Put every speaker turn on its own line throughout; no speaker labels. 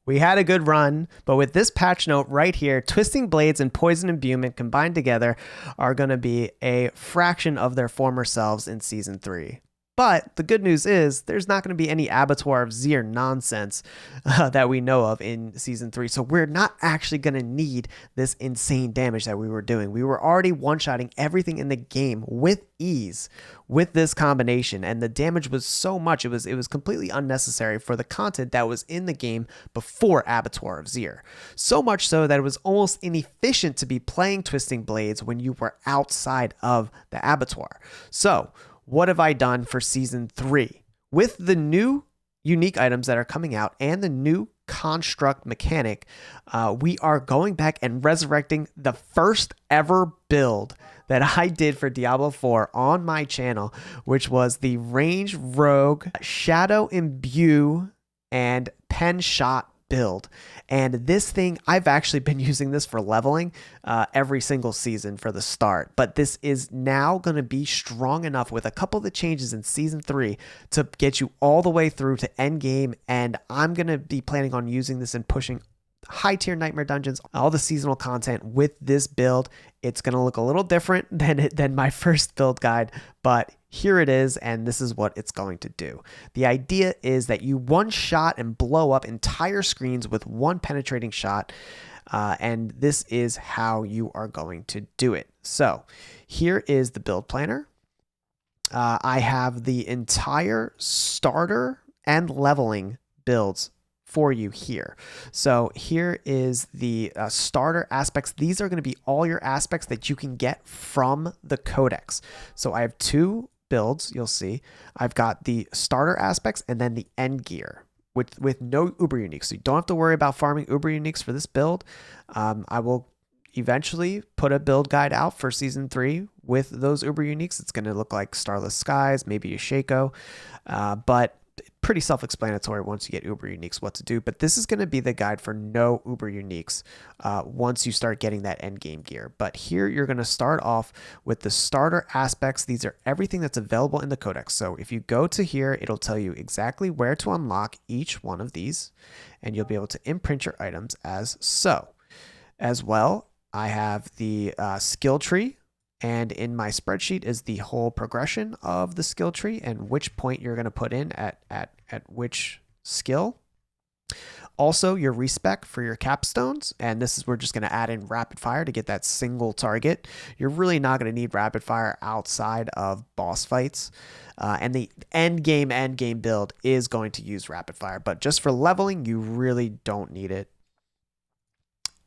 We had a good run, but with this patch note right here, Twisting Blades and Poison Imbuement combined together are going to be a fraction of their former selves in Season 3. But the good news is there's not going to be any Abattoir of Zir nonsense that we know of in Season 3. So we're not actually going to need this insane damage that we were doing. We were already one-shotting everything in the game with ease with this combination. And the damage was so much, it was completely unnecessary for the content that was in the game before Abattoir of Zir. So much so that it was almost inefficient to be playing Twisting Blades when you were outside of the Abattoir. So what have I done for Season 3? With the new unique items that are coming out and the new construct mechanic, we are going back and resurrecting the first ever build that I did for Diablo 4 on my channel, which was the Range Rogue Shadow Imbue and Pen Shot build. And this thing, I've actually been using this for leveling every single season for the start, but this is now going to be strong enough with a couple of the changes in Season 3 to get you all the way through to endgame. And I'm going to be planning on using this and pushing high tier nightmare dungeons, all the seasonal content with this build. It's going to look a little different than my first build guide, but here it is, and this is what it's going to do. The idea is that you one shot and blow up entire screens with one penetrating shot, and this is how you are going to do it. So here is the build planner. I have the entire starter and leveling builds for you here. So here is the starter aspects. These are going to be all your aspects that you can get from the codex. So I have two builds, you'll see. I've got the starter aspects and then the end gear with no uber uniques. So you don't have to worry about farming uber uniques for this build. I will eventually put a build guide out for Season 3 with those uber uniques. It's going to look like Starless Skies, maybe a Shaco, but pretty self-explanatory once you get uber uniques what to do. But this is going to be the guide for no uber uniques once you start getting that end game gear. But here you're going to start off with the starter aspects. These are everything that's available in the codex. So if you go to here, it'll tell you exactly where to unlock each one of these, and you'll be able to imprint your items as so. As well, I have the skill tree, and in my spreadsheet is the whole progression of the skill tree and which point you're going to put in at which skill. Also, your respec for your capstones, and this is we're just going to add in rapid fire to get that single target. You're really not going to need rapid fire outside of boss fights, and the end game build is going to use rapid fire, but just for leveling, you really don't need it.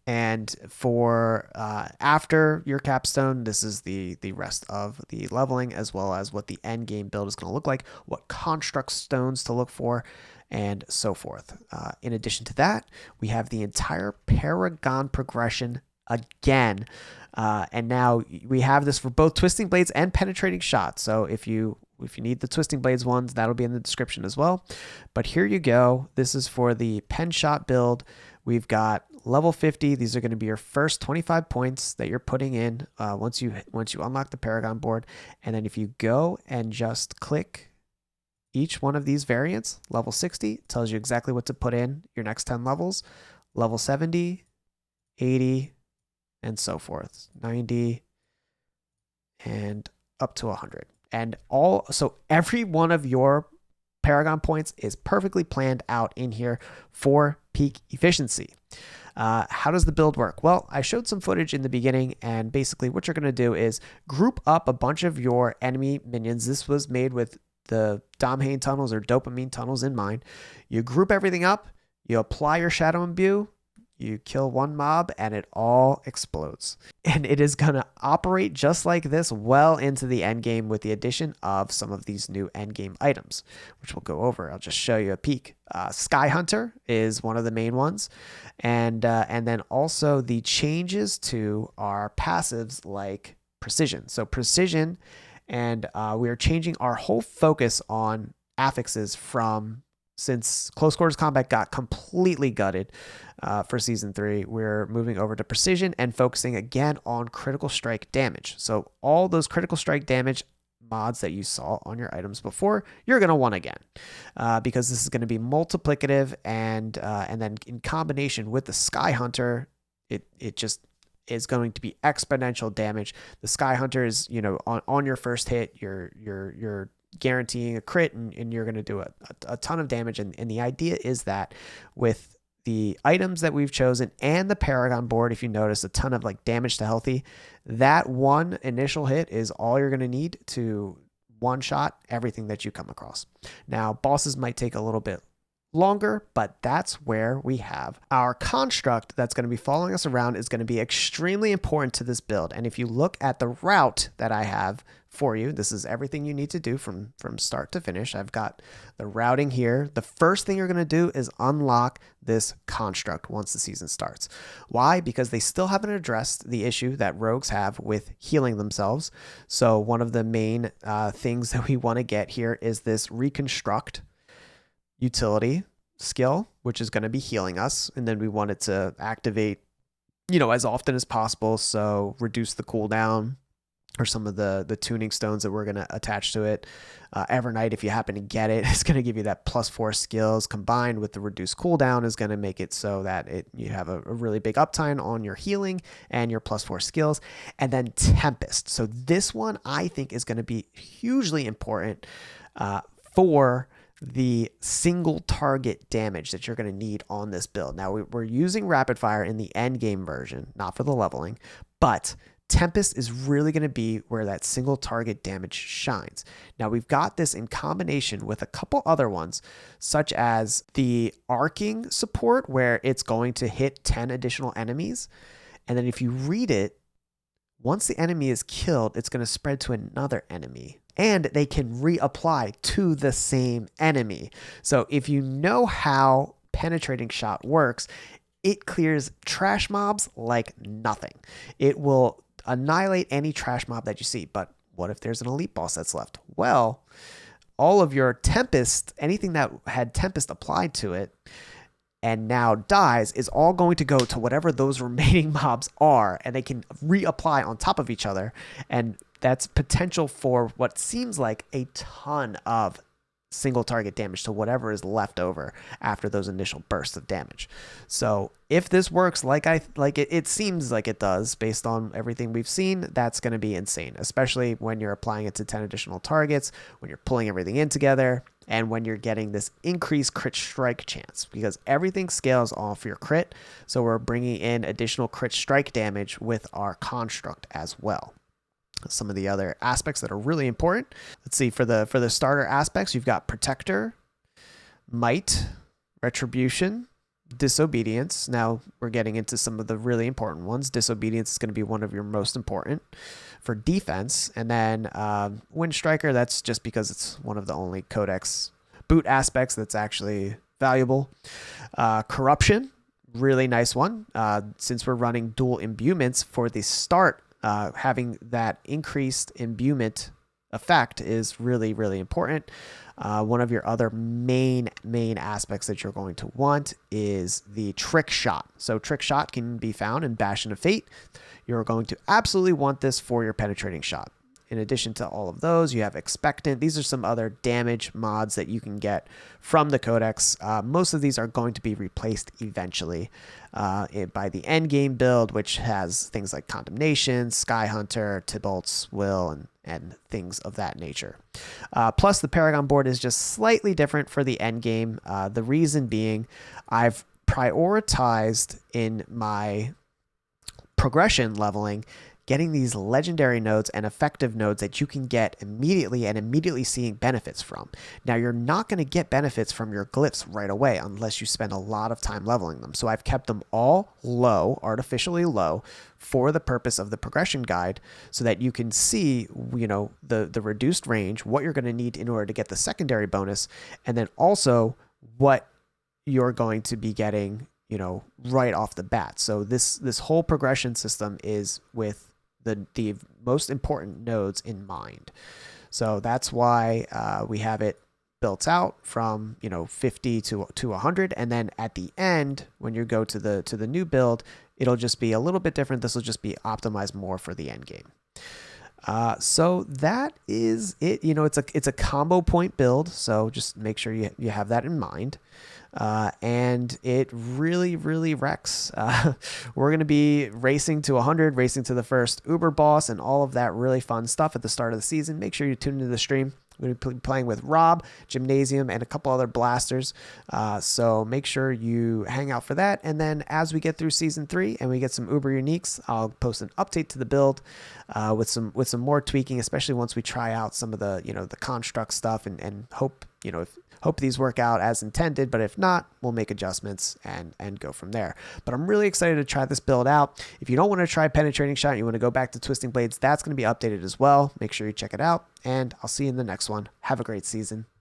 And for after your capstone, this is the rest of the leveling, as well as what the end game build is going to look like, what construct stones to look for, and so forth. In addition to that, we have the entire Paragon progression again. And now we have this for both Twisting Blades and Penetrating Shots. So if you need the Twisting Blades ones, that'll be in the description as well. But here you go. This is for the Pen Shot build. We've got level 50. These are going to be your first 25 points that you're putting in once you unlock the Paragon board. And then if you go and just click each one of these variants, level 60 tells you exactly what to put in your next 10 levels, level 70, 80, and so forth, 90, and up to 100. And so every one of your Paragon points is perfectly planned out in here for peak efficiency. How does the build work? Well, I showed some footage in the beginning, and basically what you're going to do is group up a bunch of your enemy minions. This was made with the Domhain tunnels or dopamine tunnels in mind. You group everything up, you apply your Shadow Imbue, you kill one mob, and it all explodes. And it is going to operate just like this well into the end game with the addition of some of these new end game items, which we'll go over. I'll just show you a peek. Sky Hunter is one of the main ones. And then also the changes to our passives like Precision. So Precision, and we are changing our whole focus on affixes since Close Quarters Combat got completely gutted for Season 3, we're moving over to Precision and focusing again on critical strike damage. So all those critical strike damage mods that you saw on your items before, you're going to want again, because this is going to be multiplicative, and then in combination with the Sky Hunter, it just is going to be exponential damage. The Sky Hunter is, on your first hit, you're guaranteeing a crit, and you're going to do a ton of damage. And the idea is that with the items that we've chosen and the Paragon board, if you notice, a ton of like damage to healthy, that one initial hit is all you're going to need to one shot everything that you come across. Now, bosses might take a little bit longer, but that's where we have our construct that's going to be following us around is going to be extremely important to this build. And if you look at the route that I have for you, this is everything you need to do from start to finish. I've got the routing here. The first thing you're going to do is unlock this construct once the season starts. Why? Because they still haven't addressed the issue that rogues have with healing themselves. So one of the main things that we want to get here is this reconstruct utility skill, which is going to be healing us. And then we want it to activate, as often as possible. So reduce the cooldown, or some of the tuning stones that we're going to attach to it. Evernight, if you happen to get it, is going to give you that +4 skills combined with the reduced cooldown, is going to make it so that you have a really big uptime on your healing and your +4 skills. And then Tempest. So this one I think is going to be hugely important for the single target damage that you're going to need on this build. Now, we're using rapid fire in the end game version, not for the leveling, but Tempest is really going to be where that single target damage shines. Now, we've got this in combination with a couple other ones, such as the arcing support, where it's going to hit 10 additional enemies. And then if you read it, once the enemy is killed, it's going to spread to another enemy, and they can reapply to the same enemy. So if you know how penetrating shot works, it clears trash mobs like nothing. It will annihilate any trash mob that you see. But what if there's an elite boss that's left? Well, all of your Tempest, anything that had Tempest applied to it and now dies, is all going to go to whatever those remaining mobs are, and they can reapply on top of each other. And that's potential for what seems like a ton of single target damage to whatever is left over after those initial bursts of damage. So if this works like it seems like it does based on everything we've seen, that's going to be insane, especially when you're applying it to 10 additional targets, when you're pulling everything in together, and when you're getting this increased crit strike chance, because everything scales off your crit. So we're bringing in additional crit strike damage with our construct as well. Some of the other aspects that are really important. Let's see, for the starter aspects, you've got Protector, Might, Retribution, Disobedience. Now we're getting into some of the really important ones. Disobedience is going to be one of your most important for defense. And then Wind Striker, that's just because it's one of the only Codex boot aspects that's actually valuable. Corruption, really nice one. Since we're running dual imbuements for the start, having that increased imbuement effect is really, really important. One of your other main aspects that you're going to want is the Trick Shot. So Trick Shot can be found in Bastion of Fate. You're going to absolutely want this for your penetrating shot. In addition to all of those, you have Expectant. These are some other damage mods that you can get from the Codex. Most of these are going to be replaced eventually by the endgame build, which has things like Condemnation, Sky Hunter, Tybalt's Will, and things of that nature. Plus, the Paragon board is just slightly different for the endgame. The reason being, I've prioritized in my progression leveling getting these legendary nodes and effective nodes that you can get immediately and immediately seeing benefits from. Now, you're not going to get benefits from your glyphs right away unless you spend a lot of time leveling them. So I've kept them all low, artificially low, for the purpose of the progression guide, so that you can see, the reduced range, what you're going to need in order to get the secondary bonus, and then also what you're going to be getting, right off the bat. So this whole progression system is with the most important nodes in mind. So that's why we have it built out from 50 to 100, and then at the end, when you go to the new build, it'll just be a little bit different. This will just be optimized more for the end game. So that is it. You know, it's a combo point build, so just make sure you have that in mind. And it really, really wrecks. We're going to be racing to 100, racing to the first Uber boss, and all of that really fun stuff at the start of the season. Make sure you tune into the stream. We're going to be playing with Rob, Gymnasium, and a couple other blasters. So make sure you hang out for that. And then as we get through season 3 and we get some Uber uniques, I'll post an update to the build with some more tweaking, especially once we try out some of the the construct stuff and hope hope these work out as intended, but if not, we'll make adjustments and go from there. But I'm really excited to try this build out. If you don't want to try Penetrating Shot, you want to go back to Twisting Blades, that's going to be updated as well. Make sure you check it out, and I'll see you in the next one. Have a great season.